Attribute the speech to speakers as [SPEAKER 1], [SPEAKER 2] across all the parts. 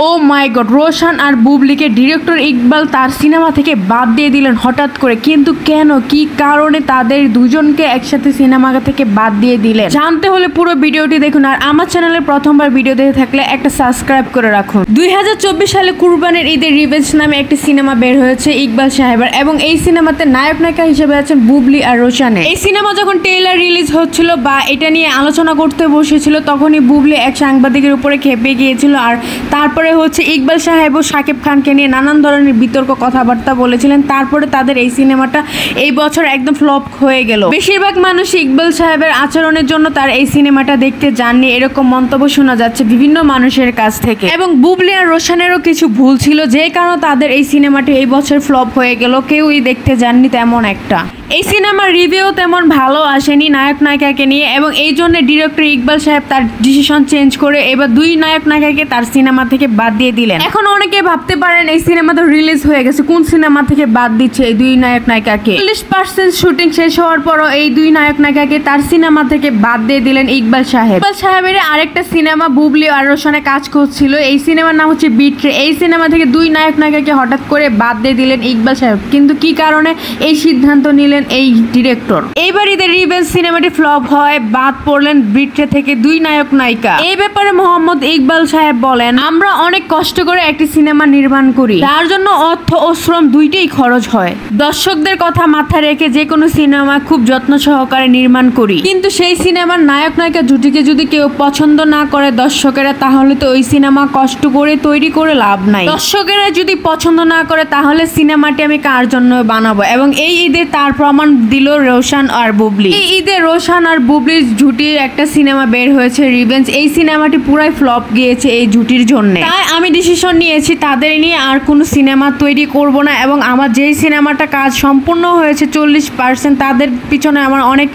[SPEAKER 1] ও মাই god, Roshan আর বুবলিকে director Iqbal তার cinema থেকে বাদ দিয়ে দিলেন হঠাৎ করে। কিন্তু কেন, কি কারণে তাদের দুজনকে একসাথে সিনেমা থেকে বাদ দিয়ে দিলেন, জানতে হলে পুরো ভিডিওটি দেখুন। আর আমার চ্যানেলে প্রথমবার ভিডিও দেখে থাকলে একটা সাবস্ক্রাইব করে রাখুন। 2024 সালে কুরবানির ঈদের রিভেঞ্জ নামে একটি সিনেমা বের হয়েছে ইকবাল সাহেবের, এবং এই সিনেমাতে নায়ক নায়িকা হিসেবে আছেন বুবলি আর রোশানে। এই সিনেমা যখন ট্রেইলার রিলিজ হচ্ছিল বা এটা নিয়ে আলোচনা করতে বসেছিল, তখনই বুবলি এক সাংবাদিকের উপরে খেপে গিয়েছিল। আর তারপরে ইকবাল সাহেব ও শাকিব খানকে নিয়ে নানান ধরনের বিতর্ক কথাবার্তা বলেছিলেন। তারপরে তাদের এই সিনেমাটা এই বছর একদম ফ্লপ হয়ে গেল। বেশিরভাগ মানুষ ইকবাল সাহেবের আচরণের জন্য তার এই সিনেমাটা দেখতে যাননি, এরকম মন্তব্য শোনা যাচ্ছে বিভিন্ন মানুষের কাছ থেকে। এবং বুবলি আর রোশানেরও কিছু ভুল ছিল, যে কারণে তাদের এই সিনেমাটি এই বছর ফ্লপ হয়ে গেল, কেউই দেখতে যাননি তেমন একটা। এই সিনেমার রিভিউ তেমন ভালো আসেনি নায়ক নায়িকাকে নিয়ে, এবং এই জন্য ডিরেক্টর ইকবাল সাহেব তার ডিসিশন চেঞ্জ করে এবার দুই নায়ক নায়িকাকে তার সিনেমা থেকে বাদ দিয়ে দিলেন। এখন অনেকে ভাবতে পারেন এই সিনেমা তো রিলিজ হয়ে গেছে, কোন সিনেমা থেকে বাদ দিচ্ছে এই দুই নায়ক নায়িকাকে? 40% শুটিং শেষ হওয়ার পরও এই দুই নায়ক নায়িকাকে তার সিনেমা থেকে বাদ দিয়ে দিলেন ইকবাল সাহেব। ইকবাল সাহেবের আরেকটা সিনেমা বুবলি আর রোশানে কাজ করছিল, এই সিনেমার নাম হচ্ছে বিট্রে। এই সিনেমা থেকে দুই নায়ক নায়িকাকে হঠাৎ করে বাদ দিয়ে দিলেন ইকবাল সাহেব। কিন্তু কি কারণে এই সিদ্ধান্ত নিলেন এই ডিরেক্টর? এইবার ঈদের রিভেঞ্জ সিনেমাটি ফ্লপ হয়, বাদ পড়লেন বিট্রে থেকে দুই নায়ক নায়িকা। এই ব্যাপারে মোহাম্মদ ইকবাল সাহেব বলেন, আমরা অনেক কষ্ট করে একটি সিনেমা নির্মাণ করি, তার জন্য অর্থ ও শ্রম দুইটাই খরচ হয়। দর্শকদের কথা মাথায় রেখে যে কোনো সিনেমা খুব যত্ন সহকারে নির্মাণ করি, কিন্তু সেই সিনেমার নায়ক নায়িকা জুটিকে যদি কেউ পছন্দ না করে দর্শকেরা, তাহলে তো ওই সিনেমা কষ্ট করে তৈরি করে লাভ নাই। দর্শকেরা যদি পছন্দ না করে, তাহলে সিনেমাটি আমি কার জন্য বানাবো? এবং এই ঈদে তার প্রমাণ দিল রোশান আর বুবলি। এই ঈদে রোশান আর বুবলির জুটির একটা সিনেমা বের হয়েছে রিভেঞ্জ। এই সিনেমাটি পুরাই ফ্লপ গিয়েছে এই জুটির জন্য। তাই আমি ডিসিশন নিয়েছি তাদের নিয়ে আর কোনো সিনেমা তৈরি করব না, এবং আমার যেই সিনেমাটা কাজ সম্পূর্ণ হয়েছে 40%, তাদের পিছনে আমার অনেক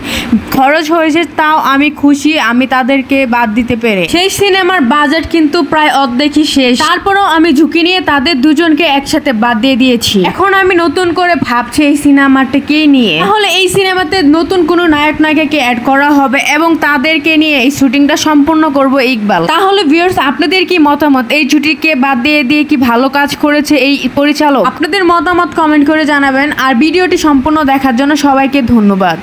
[SPEAKER 1] খরচ হয়েছে, তাও আমি খুশি আমি তাদেরকে বাদ দিতে পেরে। সেই সিনেমার বাজেট কিন্তু প্রায় অর্ধেকই শেষ, তারপরেও আমি ঝুঁকি নিয়ে তাদের দুজনকে একসাথে বাদ দিয়ে দিয়েছি। এখন আমি নতুন করে ভাবছি এই সিনেমাটাকে নিয়ে, তাহলে এই সিনেমাতে নতুন কোনো নায়ক নায়িকাকে অ্যাড করা হবে এবং তাদেরকে নিয়ে এই শুটিংটা সম্পূর্ণ করব ইকবাল। তাহলে ভিউয়ার্স, আপনাদের কি মতামত? এই জুটিকে বাদ দিয়ে কি ভালো কাজ করেছে এই পরিচালক? আপনাদের মতামত কমেন্ট করে জানাবেন। আর ভিডিওটি সম্পূর্ণ দেখার জন্য সবাইকে ধন্যবাদ।